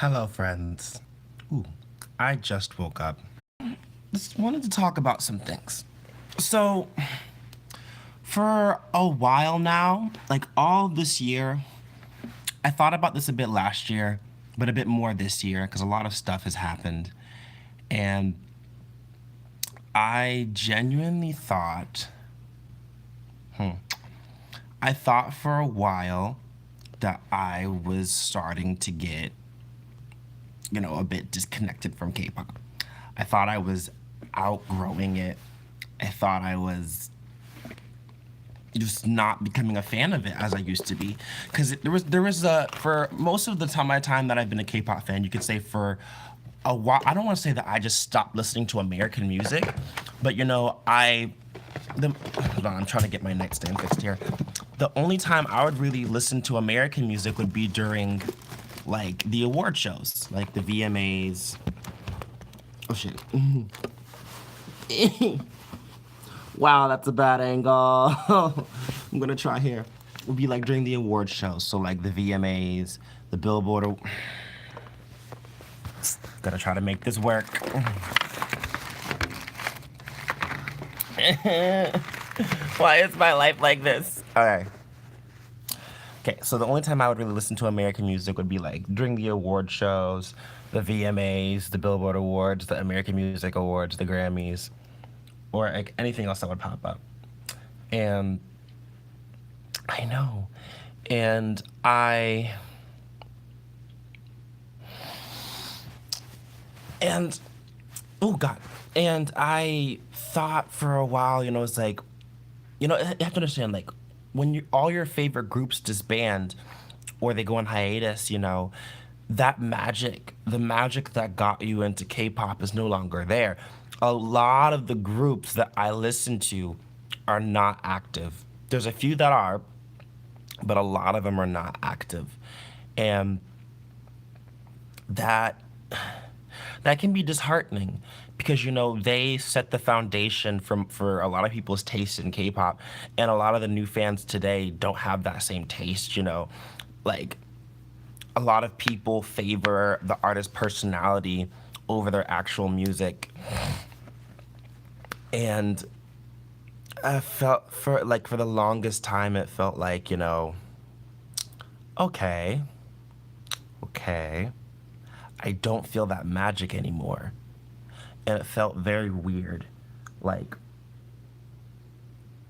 Hello, friends. Ooh, I just woke up. Just wanted to talk about some things. So, for a while now, like all this year, I thought about this a bit last year, but a bit more this year because a lot of stuff has happened. And I genuinely thought, I thought for a while that I was starting to get, a bit disconnected from K pop. I thought I was outgrowing it. I thought I was just not becoming a fan of it as I used to be. Because there was a for most of the time that I've been a K-pop fan, you could say for a while. I don't want to say that I just stopped listening to American music, but hold on, I'm trying to get my nightstand fixed here. The only time I would really listen to American music would be during like the award shows, like the VMAs. Oh shit. Wow, that's a bad angle. I'm gonna try here. It would be like during the award shows, so like the VMAs, the Billboard. Gotta try to make this work. Why is my life like this? Okay. Okay, so the only time I would really listen to American music would be like during the award shows, the VMAs, the Billboard Awards, the American Music Awards, the Grammys, or like anything else that would pop up. And I know. And and oh God. And I thought for a while, it's like, you have to understand, like, when all your favorite groups disband or they go on hiatus, that magic, the magic that got you into K-pop is no longer there. A lot of the groups that I listen to are not active. There's a few that are, but a lot of them are not active. And that that can be disheartening because they set the foundation for a lot of people's taste in K-pop, and a lot of the new fans today don't have that same taste. Like a lot of people favor the artist's personality over their actual music, and I felt for the longest time it felt like okay, okay, I don't feel that magic anymore. And it felt very weird. Like,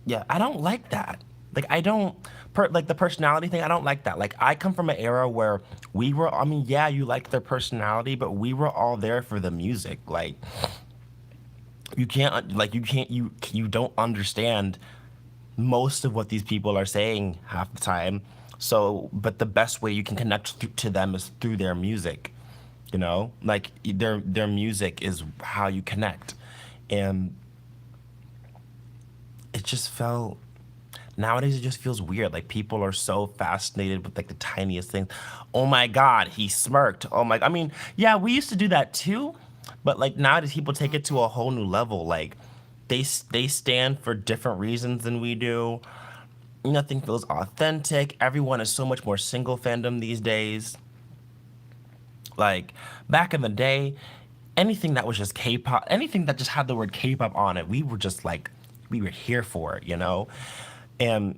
yeah, I don't like that. Like, I don't, like the personality thing, I don't like that. Like, I come from an era where I mean, yeah, you like their personality, but we were all there for the music. Like, you don't understand most of what these people are saying half the time. So, but the best way you can connect to them is through their music. Like their music is how you connect. And it just felt nowadays it just feels weird. Like people are so fascinated with like the tiniest things. Oh my God, he smirked. Oh my, I mean, yeah, we used to do that too, but like nowadays people take it to a whole new level. Like they stand for different reasons than we do. Nothing feels authentic. Everyone is so much more single fandom these days. Like back in the day, anything that was just K-pop, anything that just had the word K-pop on it, we were just like, we were here for it. And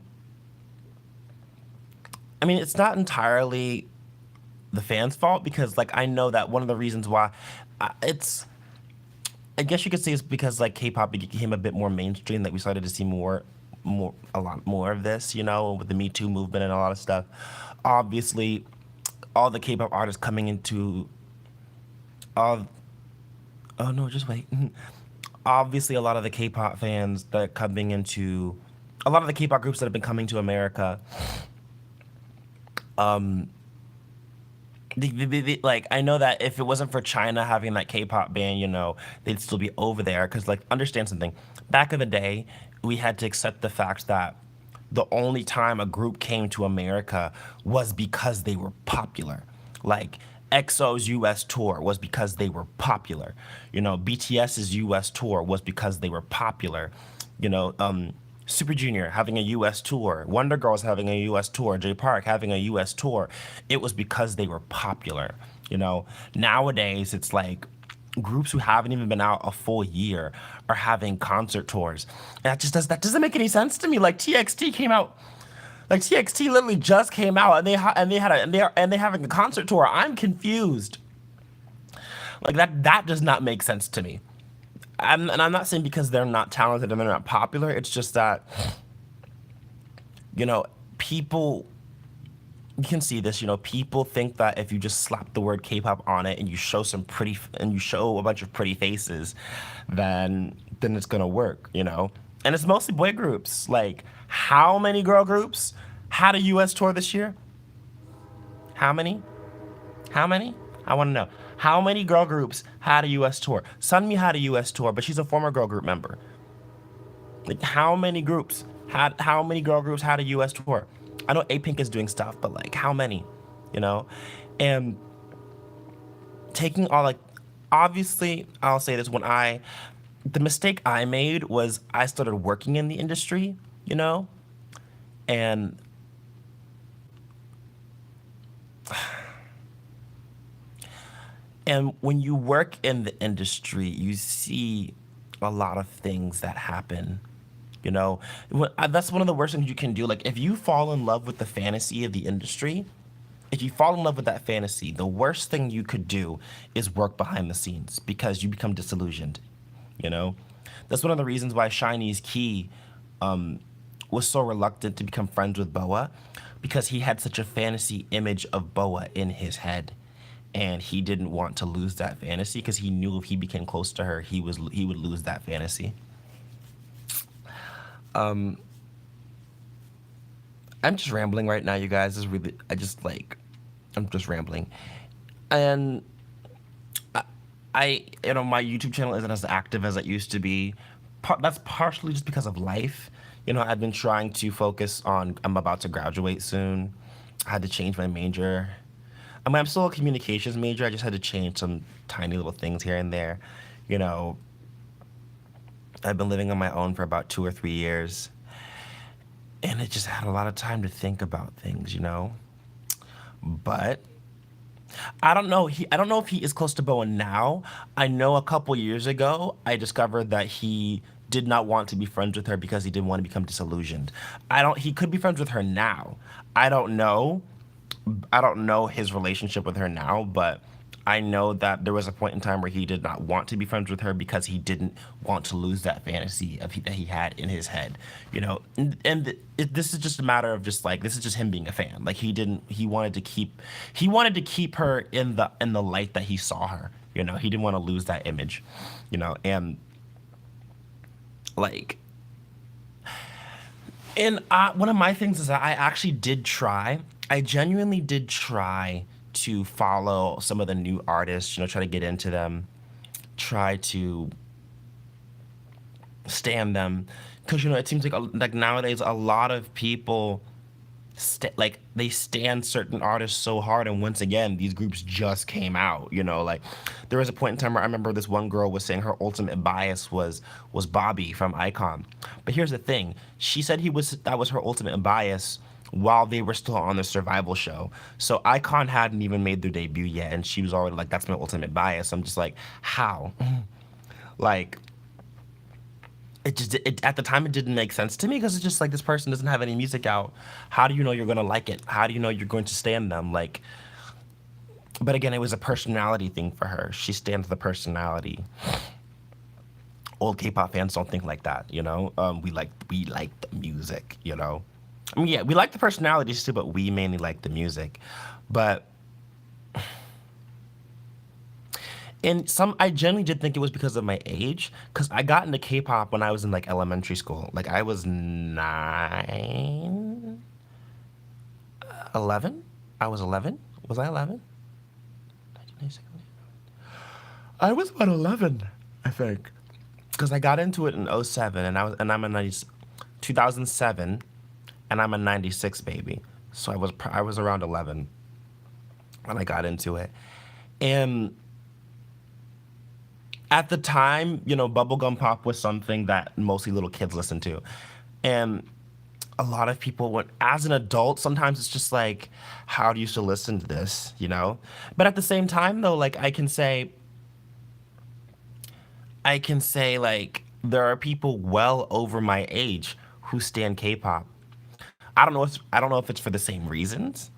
I mean, it's not entirely the fans' fault because like I know that one of the reasons why it's, I guess you could say it's because like K-pop became a bit more mainstream that we started to see a lot more of this, with the Me Too movement and a lot of stuff. Obviously, all the K-pop artists coming into all oh no, just wait. Obviously a lot of the K-pop fans that are coming into a lot of the K-pop groups that have been coming to America, like I know that if it wasn't for China having that K-pop ban, they'd still be over there. Because like, understand something. Back in the day, we had to accept the fact that the only time a group came to America was because they were popular. Like EXO's US tour was because they were popular. BTS's US tour was because they were popular. You know, um, Super Junior having a US tour, Wonder Girls having a US tour, J Park having a US tour, it was because they were popular. You know, nowadays it's like groups who haven't even been out a full year are having concert tours. And that doesn't make any sense to me. Like TXT came out, like TXT literally just came out, and they having a concert tour. I'm confused. Like that does not make sense to me. And I'm not saying because they're not talented and they're not popular. It's just that, you know, people, you can see this, you know, people think that if you just slap the word K-pop on it and you show and you show a bunch of pretty faces, then it's gonna work, you know. And it's mostly boy groups. Like, how many girl groups had a US tour this year? How many? How many? I want to know. How many girl groups had a US tour? Sunmi had a US tour, but she's a former girl group member. Like, how many girl groups had a US tour? I know A Pink is doing stuff, but like, how many? You know? And taking all, like, obviously, I'll say this, the mistake I made was I started working in the industry, you know? And when you work in the industry, you see a lot of things that happen. You know, that's one of the worst things you can do. Like, if you fall in love with the fantasy of the industry, if you fall in love with that fantasy, the worst thing you could do is work behind the scenes because you become disillusioned. You know, that's one of the reasons why Shiny's Key was so reluctant to become friends with Boa, because he had such a fantasy image of Boa in his head. And he didn't want to lose that fantasy because he knew if he became close to her, he would lose that fantasy. I'm just rambling right now, you guys. I'm just rambling, and you know, my YouTube channel isn't as active as it used to be. That's partially just because of life. You know, I've been trying to focus on. I'm about to graduate soon. I had to change my major. I mean, I'm still a communications major. I just had to change some tiny little things here and there. You know, I've been living on my own for about 2 or 3 years, and it just had a lot of time to think about things, you know. But I don't know. I don't know if he is close to Bowen now. I know a couple years ago, I discovered that he did not want to be friends with her because he didn't want to become disillusioned. He could be friends with her now. I don't know. I don't know his relationship with her now, but I know that there was a point in time where he did not want to be friends with her because he didn't want to lose that fantasy that he had in his head, you know. This is just a matter of just like, this is just him being a fan. Like, he wanted to keep her in the light that he saw her. You know, he didn't want to lose that image, you know. And like, one of my things is that I actually did try. I genuinely did try to follow some of the new artists, you know, try to get into them, try to stand them, because, you know, it seems like nowadays a lot of people they stand certain artists so hard, and once again these groups just came out, you know. Like, there was a point in time where I remember this one girl was saying her ultimate bias was Bobby from Icon, but here's the thing, she said that was her ultimate bias while they were still on the survival show. So Icon hadn't even made their debut yet, and she was already like, that's my ultimate bias. I'm just like, how? Like, at the time it didn't make sense to me, because it's just like, this person doesn't have any music out. How do you know you're gonna like it? How do you know you're going to stand them? Like, but again, it was a personality thing for her. She stands the personality. Old K-pop fans don't think like that, you know. We like the music, you know. I mean, yeah, we like the personalities too, but we mainly like the music. But I generally did think it was because of my age, because I got into K-pop when I was in like elementary school. Like, I was 11. I was 11. Was I 11? 1996. I was about 11, I think, because I got into it in '07, and I'm a 2007. And I'm a 96 baby. So I was around 11 when I got into it. And at the time, you know, bubblegum pop was something that mostly little kids listened to. And a lot of people, when as an adult, sometimes it's just like, how do you still listen to this, you know? But at the same time, though, like I can say like there are people well over my age who stand K-pop. I don't know if it's for the same reasons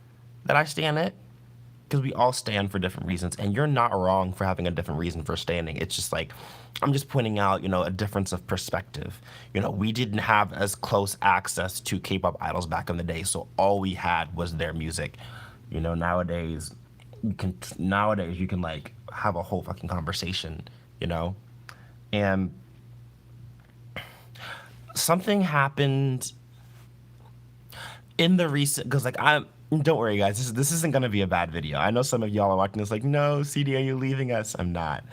that I stand it, because we all stand for different reasons, and you're not wrong for having a different reason for standing. It's just like I'm just pointing out, a difference of perspective. We didn't have as close access to K-pop idols back in the day, so all we had was their music. Nowadays you can like have a whole fucking conversation, you know? And something happened in the recent, because like I'm don't worry guys, this isn't gonna be a bad video. I know some of y'all are watching this like, no, CD, are you leaving us? I'm not.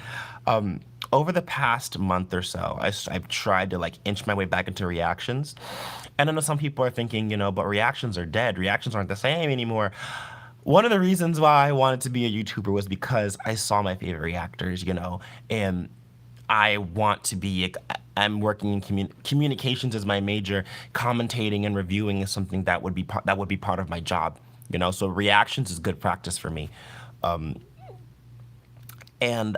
um Over the past month or so, I've tried to like inch my way back into reactions, and I know some people are thinking, but reactions are dead, reactions aren't the same anymore. One of the reasons why I wanted to be a YouTuber was because I saw my favorite reactors, and I want to be. I'm working in communications as my major. Commentating and reviewing is something that would be part of my job. So reactions is good practice for me. Um, and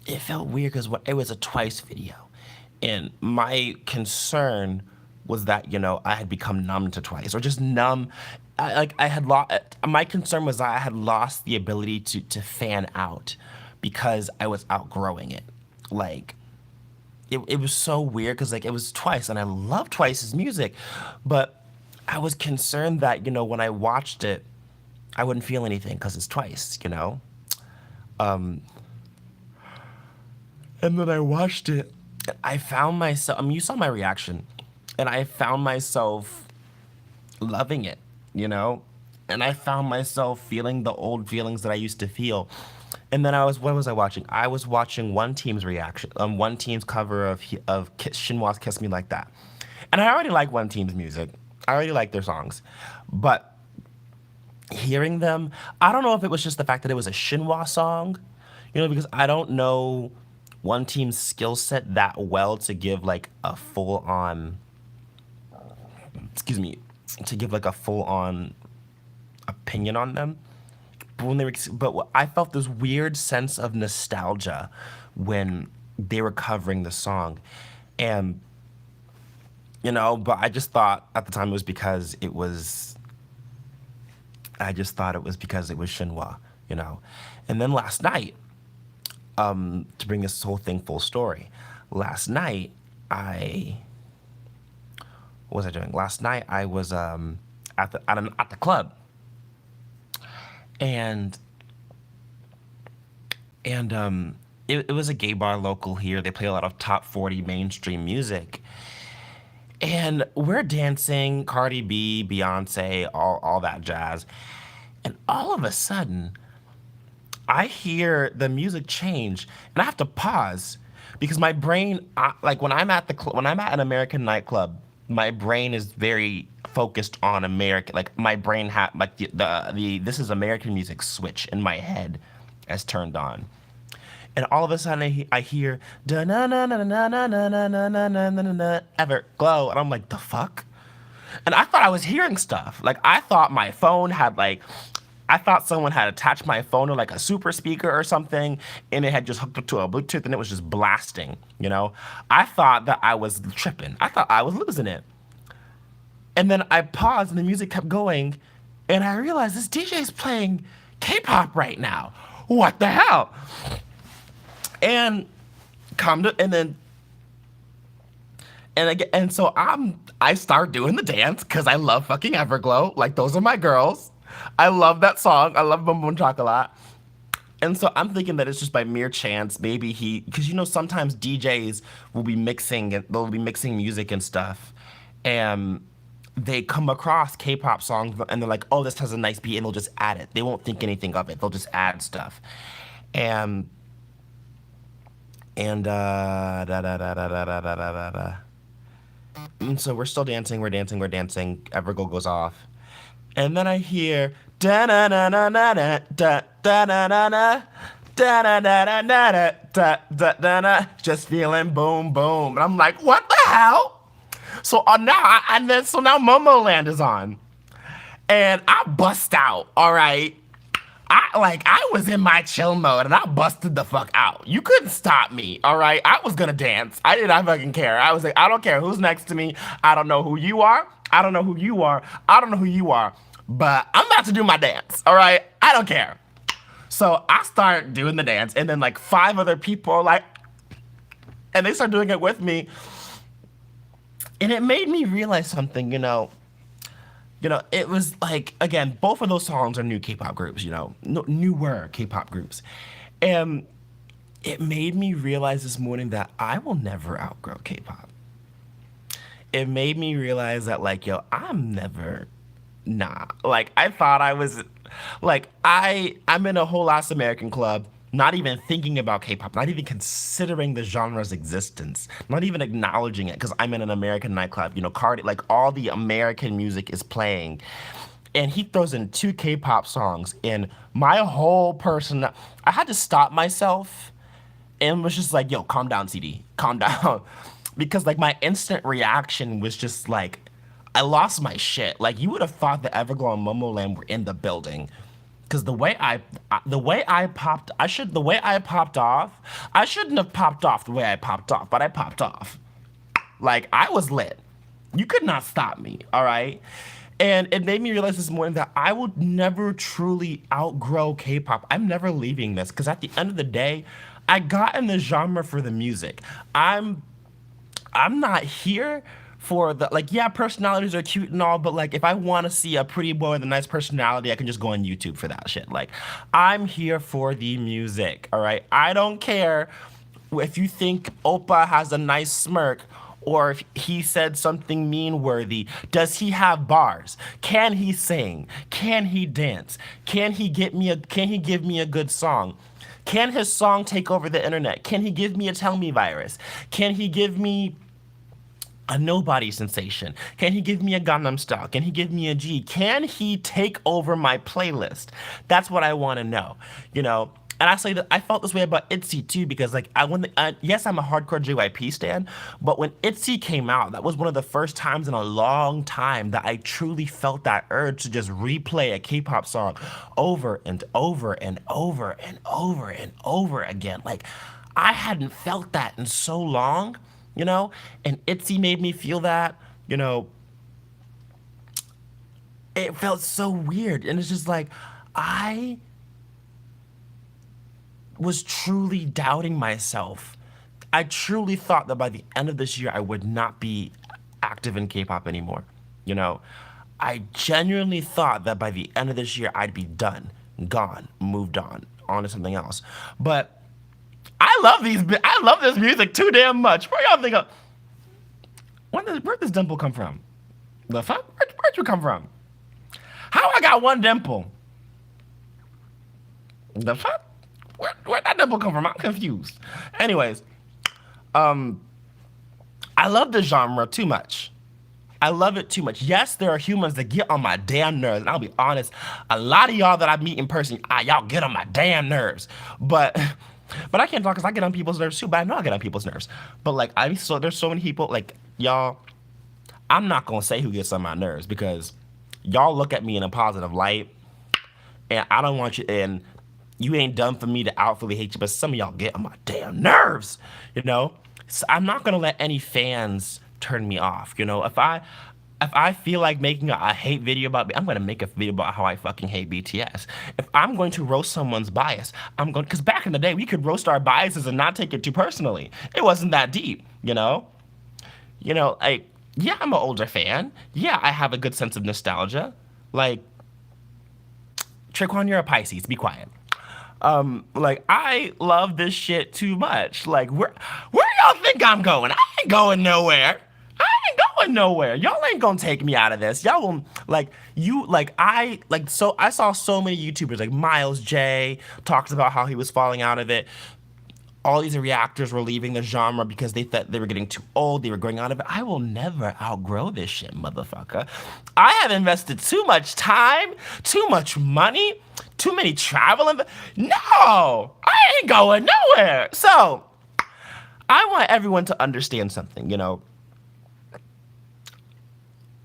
it felt weird because it was a Twice video, and my concern was that I had become numb to Twice, or just numb. I had lost. My concern was that I had lost the ability to fan out because I was outgrowing it. Like it was so weird because like it was Twice, and I love Twice's music, but I was concerned that when I watched it, I wouldn't feel anything because it's Twice. Um, And then I watched it. I found myself, you saw my reaction, and I found myself loving it, you know? And I found myself feeling the old feelings that I used to feel. And then what was I watching? I was watching One Team's reaction, One Team's cover of Shinhwa's Kiss Me Like That. And I already like One Team's music. I already like their songs. But hearing them, I don't know if it was just the fact that it was a Shinhwa song, because I don't know One Team's skill set that well to give like a full on, excuse me, to give like a full on opinion on them. I felt this weird sense of nostalgia when they were covering the song, and but I just thought at the time it was because it was. I just thought it was because it was Shinhwa, and then last night, to bring this whole thing full story, last night what was I doing? Last night I was at the club, and it was a gay bar local here. They play a lot of top 40 mainstream music, and we're dancing, Cardi B, Beyonce, all that jazz, and all of a sudden I hear the music change, and I have to pause because my brain, like when when I'm at an American nightclub, my brain is very focused on American. Like my brain like the this is American music switch in my head as turned on, and all of a sudden I hear da na na na na na na na na na na na na ever glow, and I'm like, the fuck. And I thought I was hearing stuff. Like I thought my phone had like, I thought someone had attached my phone to like a super speaker or something, and it had just hooked up to a Bluetooth, and it was just blasting. I thought that I was tripping. I thought I was losing it. And then I paused, and the music kept going, and I realized this DJ is playing K-pop right now. What the hell? And and then so I start doing the dance because I love fucking Everglow. Like those are my girls. I love that song. I love Boom Boom Chocolate. And so I'm thinking that it's just by mere chance, maybe because sometimes DJs they'll be mixing music and stuff, and they come across K-pop songs and they're like, oh, this has a nice beat, and they'll just add it. They won't think anything of it. They'll just add stuff, and da da da da da da da da da. And so we're still dancing. We're dancing. We're dancing. Everglow goes off. And then I hear da na na na na na da da na na na Da da da da da da da da da da. Just feeling boom boom, and I'm like, what the hell? So now Momo Land is on, and I bust out. All right, I was in my chill mode and I busted the fuck out. You couldn't stop me, all right? I was gonna dance. I did not fucking care. I was like, I don't care who's next to me. I don't know who you are. I don't know who you are. I don't know who you are. But I'm about to do my dance, all right? I don't care. So I start doing the dance, and then like five other people are like, and they start doing it with me. And it made me realize something, it was like, again, both of those songs are new K-pop groups, newer K-pop groups. And it made me realize this morning that I will never outgrow K-pop. It made me realize that, like, yo, I'm never, nah. Like, I thought I was, like, I'm in a whole ass American club, not even thinking about K-pop, not even considering the genre's existence, not even acknowledging it because I'm in an American nightclub. Cardi, like all the American music is playing, and he throws in two K-pop songs, and my whole person, I had to stop myself and was just like, "Yo, calm down, CD, calm down," because like my instant reaction was just like, I lost my shit. Like you would have thought that Everglow and Momoland were in the building. Because the way I popped off, I shouldn't have popped off the way I popped off, but I popped off. Like, I was lit. You could not stop me, all right? And it made me realize this morning that I will never truly outgrow K-pop. I'm never leaving this, because at the end of the day, I got in the genre for the music. I'm not here for the, like, yeah, personalities are cute and all, but like if I want to see a pretty boy with a nice personality, I can just go on YouTube for that shit. Like, I'm here for the music, all right? I don't care if you think Oppa has a nice smirk or if he said something mean worthy. Does he have bars? Can he sing? Can he dance? Can he give me a good song? Can his song take over the internet? Can he give me a tell me virus? Can he give me a nobody sensation? Can he give me a Gangnam Style? Can he give me a G? Can he take over my playlist? That's what I want to know, And I say that I felt this way about ITZY too, because like yes, I'm a hardcore JYP stan, but when ITZY came out, that was one of the first times in a long time that I truly felt that urge to just replay a K-pop song over and over and over and over and over again. Like, I hadn't felt that in so long. And ITZY made me feel that, it felt so weird. And it's just like, I was truly doubting myself. I truly thought that by the end of this year, I would not be active in K-pop anymore. I genuinely thought that by the end of this year, I'd be done, gone, moved on to something else. But I love this music too damn much. Where y'all think of? Where'd this dimple come from? The fuck? Where'd you come from? How I got one dimple? The fuck? Where'd that dimple come from? I'm confused. Anyways, I love this genre too much. I love it too much. Yes, there are humans that get on my damn nerves, and I'll be honest, a lot of y'all that I meet in person, y'all get on my damn nerves. But I can't talk because I get on people's nerves too, but I know I get on people's nerves. But like, there's so many people, like, y'all, I'm not gonna say who gets on my nerves because y'all look at me in a positive light, and I don't want you, and you ain't done for me to outfully hate you, but some of y'all get on my damn nerves, So I'm not gonna let any fans turn me off, If I feel like making a hate video about, I'm gonna make a video about how I fucking hate BTS. If I'm going to roast someone's bias, because back in the day, we could roast our biases and not take it too personally. It wasn't that deep, Like, yeah, I'm an older fan. Yeah, I have a good sense of nostalgia. Like, Traquan, you're a Pisces, be quiet. Like, I love this shit too much. Like, where y'all think I'm going? I ain't going nowhere. Nowhere. Y'all ain't gonna take me out of this. Y'all will, I saw so many YouTubers, like Miles J talks about how he was falling out of it. All these reactors were leaving the genre because they thought they were getting too old, they were going out of it. I will never outgrow this shit, motherfucker. I have invested too much time, too much money, too many travel. No! I ain't going nowhere. So I want everyone to understand something,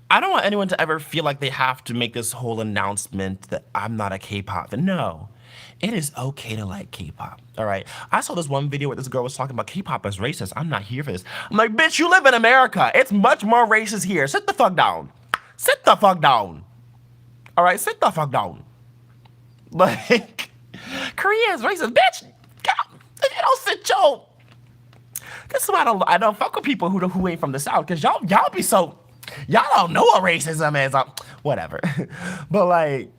I don't want anyone to ever feel like they have to make this whole announcement that I'm not a K-pop fan. No, it is okay to like K-pop. All right. I saw this one video where this girl was talking about K-pop as racist. I'm not here for this. I'm like, bitch, you live in America. It's much more racist here. Sit the fuck down. Sit the fuck down. All right, sit the fuck down. Like, Korea is racist, bitch. God, if you don't sit your, this is why I don't fuck with people who ain't from the South, because y'all be so, y'all don't know what racism is. Whatever. But like,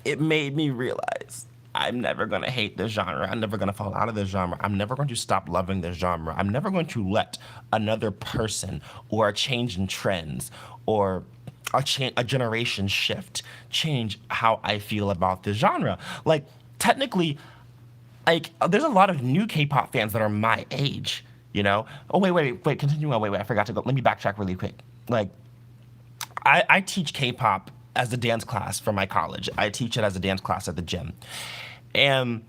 it made me realize I'm never gonna hate this genre. I'm never gonna fall out of this genre. I'm never going to stop loving this genre. I'm never going to let another person or a change in trends or a generation shift change how I feel about this genre. Like, technically, like, there's a lot of new K-pop fans that are my age. Oh, wait, continue on. Wait, I forgot to go. Let me backtrack really quick. Like, I teach K-pop as a dance class for my college. I teach it as a dance class at the gym. And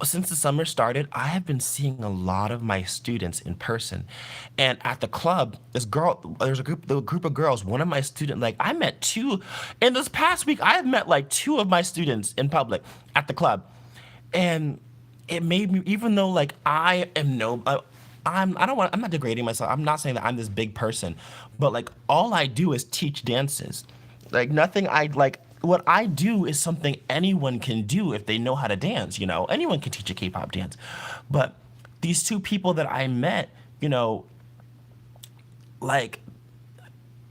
since the summer started, I have been seeing a lot of my students in person. And at the club, there's a group of girls. One of my students, like, I met two in this past week. I have met like two of my students in public at the club. And it made me, even though like I am no, I'm not degrading myself. I'm not saying that I'm this big person, but like all I do is teach dances. Like nothing what I do is something anyone can do if they know how to dance. Anyone can teach a K-pop dance. But these two people that I met, like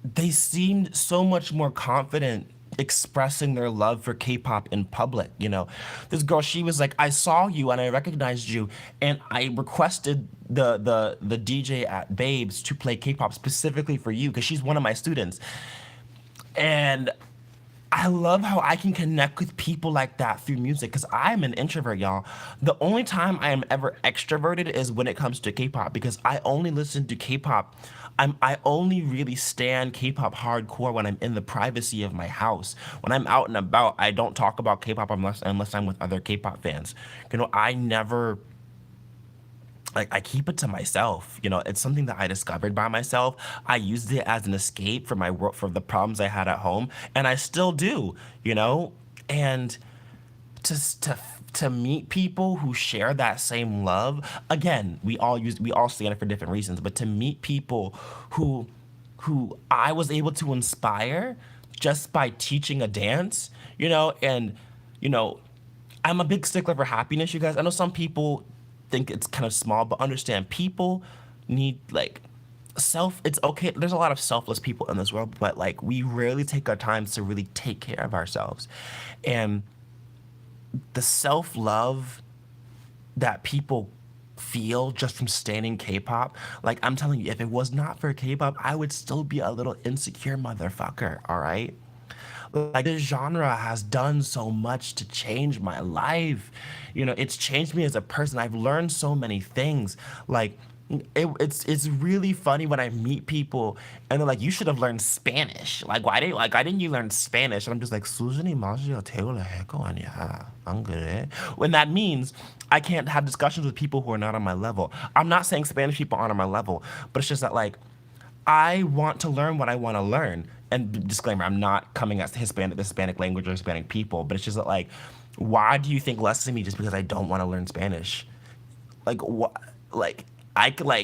they seemed so much more confident expressing their love for K-pop in public. This girl, she was like, I saw you and I recognized you, and I requested the DJ at Babes to play K-pop specifically for you because she's one of my students. And I love how I can connect with people like that through music because I'm an introvert, y'all. The only time I am ever extroverted is when it comes to K-pop because I only listen to K-pop. I only really stan K-pop hardcore when I'm in the privacy of my house. When I'm out and about, I don't talk about K-pop unless I'm with other K-pop fans. I never, like, I keep it to myself. It's something that I discovered by myself. I used it as an escape for my work, for the problems I had at home, and I still do. And to meet people who share that same love. Again, we all stand it for different reasons, but to meet people who I was able to inspire just by teaching a dance, and I'm a big stickler for happiness, you guys. I know some people think it's kind of small, but understand people need like it's okay. There's a lot of selfless people in this world, but like we rarely take our time to really take care of ourselves. And the self-love that people feel just from standing K-pop, like I'm telling you, if it was not for K-pop, I would still be a little insecure motherfucker, all right? Like this genre has done so much to change my life. It's changed me as a person. I've learned so many things. Like it's really funny when I meet people and they're like, you should have learned Spanish. Why didn't you learn Spanish? And I'm just like, "수준이 맞아요. 태울래 할거 아니야. 안 그래?" When that means I can't have discussions with people who are not on my level. I'm not saying Spanish people aren't on my level, but it's just that like I want to learn what I want to learn. And disclaimer, I'm not coming at the Hispanic language or Hispanic people, but it's just that like, why do you think less of me just because I don't want to learn Spanish? Like what?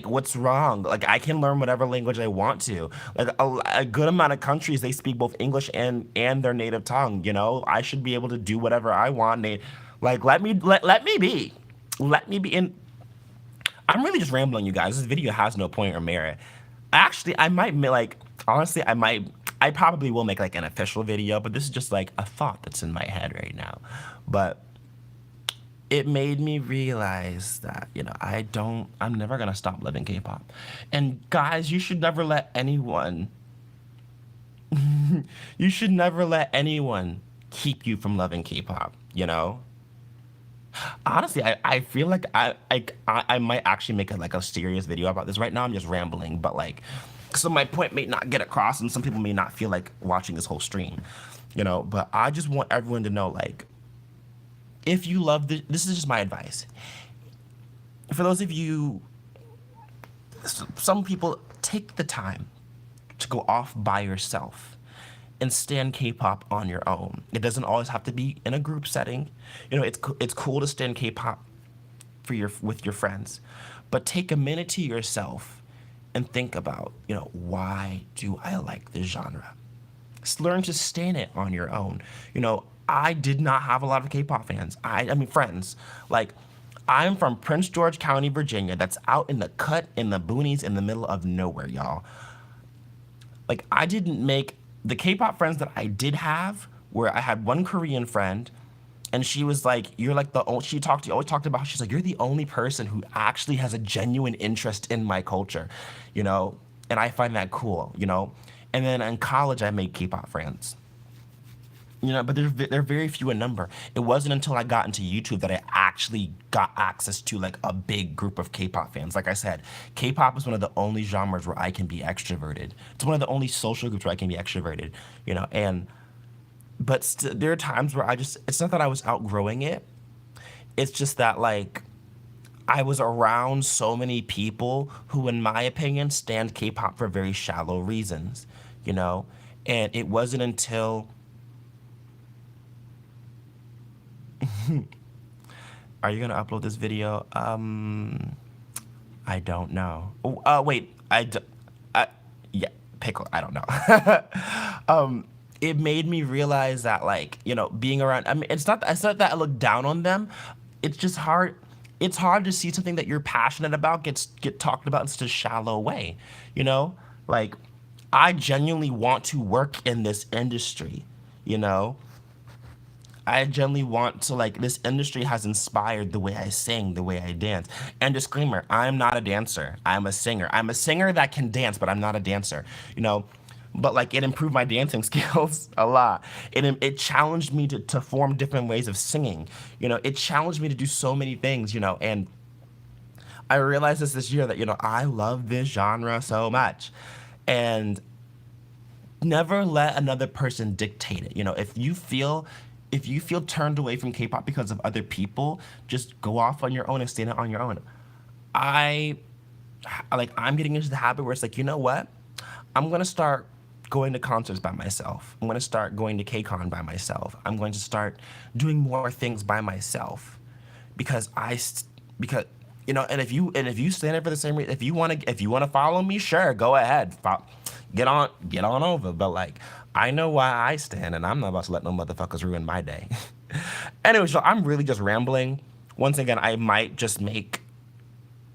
What's wrong? Like I can learn whatever language I want to. Like a good amount of countries, they speak both English and their native tongue. I should be able to do whatever I want. Like let me be. Let me be in. I'm really just rambling, you guys. This video has no point or merit. Actually, I probably will make like an official video, but this is just like a thought that's in my head right now. But it made me realize that, I'm never gonna stop loving K-pop. And guys, you should never let anyone, you should never let anyone keep you from loving K-pop. Honestly, I feel like I might actually make a serious video about this. Right now I'm just rambling, but like, so my point may not get across and some people may not feel like watching this whole stream, but I just want everyone to know, like, if you love this is just my advice. For those of you, some people take the time to go off by yourself and stand K-pop on your own. It doesn't always have to be in a group setting. You know, it's cool to stand K-pop with your friends, but take a minute to yourself and think about, you know, why do I like this genre? Learn to stand it on your own. You know, I did not have a lot of K-pop fans. I mean friends. Like, I'm from Prince George County, Virginia. That's out in the cut, in the boonies, in the middle of nowhere, y'all. Like, I didn't make the K-pop friends that I did have, where I had one Korean friend, and she was like, you're like the only, always talked about, she's like, you're the only person who actually has a genuine interest in my culture, you know? And I find that cool, you know? And then in college, I made K-pop friends. You know, but they're very few in number. It wasn't until I got into YouTube that I actually got access to like a big group of K-pop fans. Like I said, K-pop is one of the only genres where I can be extroverted. It's one of the only social groups where I can be extroverted, you know, but there are times where it's not that I was outgrowing it. It's just that like I was around so many people who, in my opinion, stand K-pop for very shallow reasons, you know? And it wasn't until, are you gonna upload this video? I don't know. Oh, wait, yeah, pickle, I don't know. It made me realize that, like, you know, being around, I mean, it's not that I look down on them. It's just hard. It's hard to see something that you're passionate about get talked about in such a shallow way, you know? Like, I genuinely want to work in this industry, you know? I genuinely want to, like, this industry has inspired the way I sing, the way I dance. And disclaimer, I'm not a dancer. I'm a singer. I'm a singer that can dance, but I'm not a dancer, you know? But like, it improved my dancing skills a lot. It challenged me to form different ways of singing. You know, it challenged me to do so many things, you know, and I realized this year that, you know, I love this genre so much. And never let another person dictate it. You know, if you feel turned away from K-pop because of other people, just go off on your own and stand it on your own. I'm getting into the habit where it's like, you know what? I'm gonna start going to concerts by myself. I'm gonna start going to KCON by myself. I'm going to start doing more things by myself, because you know, and if you stand it for the same reason, if you wanna follow me, sure, go ahead, get on over. But like, I know why I stand, and I'm not about to let no motherfuckers ruin my day. Anyway, so I'm really just rambling. Once again, I might just make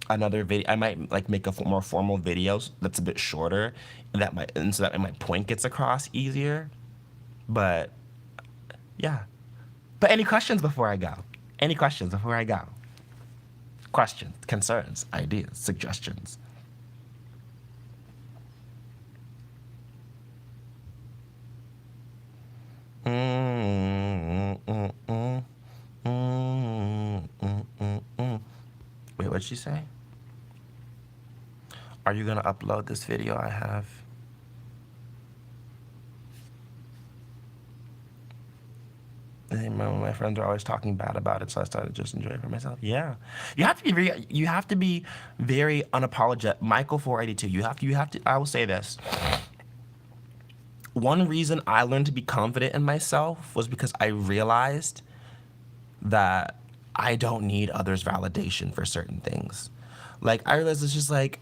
another video. I might like make a more formal video that's a bit shorter, and so that my point gets across easier. But yeah. But any questions before I go? Any questions before I go? Questions, concerns, ideas, suggestions. Wait, what'd she say? Are you gonna upload this video I have? And my friends are always talking bad about it, so I started to just enjoy it for myself. Yeah, you have to be very unapologetic. Michael 482. You have to. I will say this. One reason I learned to be confident in myself was because I realized that I don't need others' validation for certain things. Like, I realized it's just like,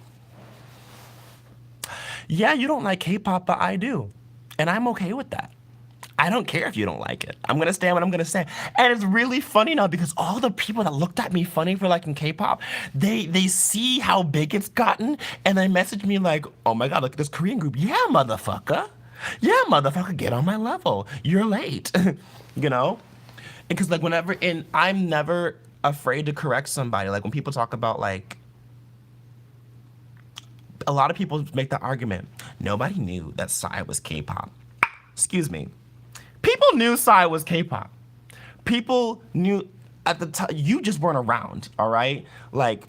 yeah, you don't like K-pop, but I do. And I'm okay with that. I don't care if you don't like it. I'm gonna stand what I'm gonna say. And it's really funny now because all the people that looked at me funny for liking K-pop, they see how big it's gotten, and they message me like, oh my God, look at this Korean group. Yeah, motherfucker. Yeah, motherfucker, get on my level. You're late. You know? Because like and I'm never afraid to correct somebody. Like when people talk about like, a lot of people make the argument, nobody knew that Psy was K-pop. Excuse me. People knew Psy was K-pop. People knew at the time, you just weren't around, all right? Like,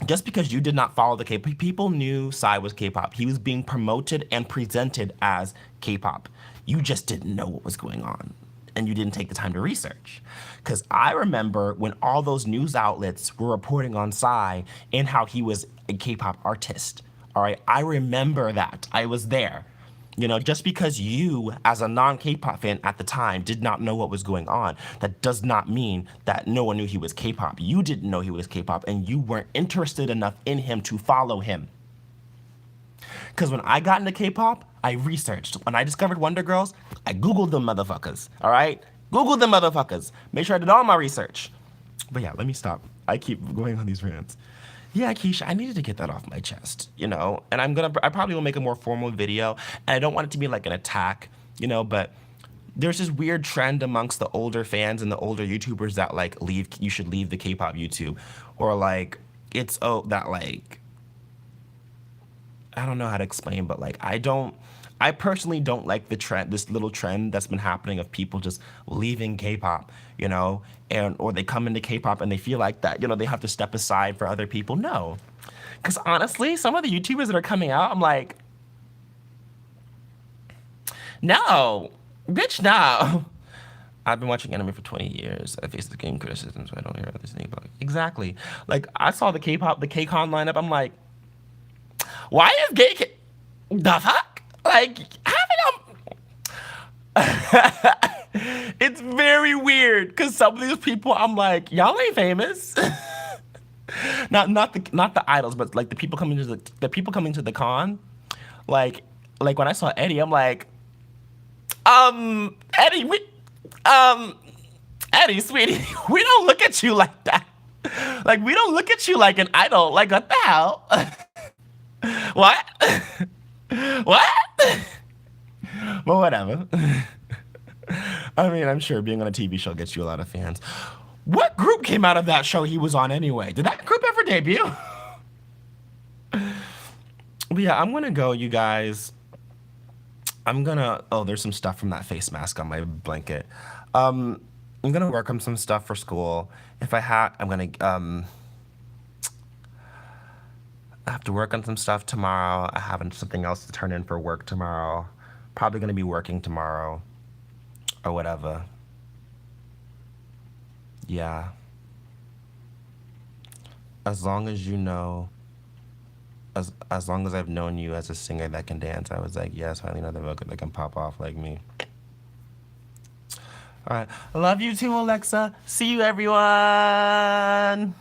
just because you did not follow the K-pop, people knew Psy was K-pop. He was being promoted and presented as K-pop. You just didn't know what was going on. and you didn't take the time to research. Because I remember when all those news outlets were reporting on Psy and how he was a K-pop artist. All right, I remember that. I was there. You know, just because you, as a non-K-pop fan at the time, did not know what was going on, that does not mean that no one knew he was K-pop. You didn't know he was K-pop, and you weren't interested enough in him to follow him. Because when I got into K-pop, I researched. When I discovered Wonder Girls, I Googled them motherfuckers, all right? Googled them motherfuckers. Make sure I did all my research. But yeah, let me stop. I keep going on these rants. Yeah, Keisha, I needed to get that off my chest, you know? And I probably will make a more formal video, and I don't want it to be like an attack, you know, but there's this weird trend amongst the older fans and the older YouTubers that like you should leave the K-pop YouTube, or like, that like, I don't know how to explain, but like I personally don't like the trend, this little trend that's been happening of people just leaving K-pop, you know, or they come into K-pop and they feel like that, you know, they have to step aside for other people. No, because honestly, some of the YouTubers that are coming out, I'm like, no, bitch, no. I've been watching anime for 20 years. I face the game criticism, so I don't hear others think about it. Exactly. Like, I saw the KCON lineup. I'm like, why is the fuck? Like, it's very weird because some of these people, I'm like, y'all ain't famous. not the idols, but like the people coming to the con. Like when I saw Eddie, I'm like, Eddie, Eddie, sweetie, we don't look at you like that. Like, we don't look at you like an idol. Like, what the hell? What? What? But whatever. I mean, I'm sure being on a TV show gets you a lot of fans. What group came out of that show he was on anyway? Did that group ever debut? But yeah, I'm gonna go, you guys. Oh, there's some stuff from that face mask on my blanket. I'm gonna work on some stuff for school. I have to work on some stuff tomorrow. I have something else to turn in for work tomorrow. Probably gonna be working tomorrow or whatever. Yeah. As long as you know, as long as I've known you as a singer that can dance, I was like, yes, finally another vocal that can pop off like me. All right. I love you too, Alexa. See you, everyone.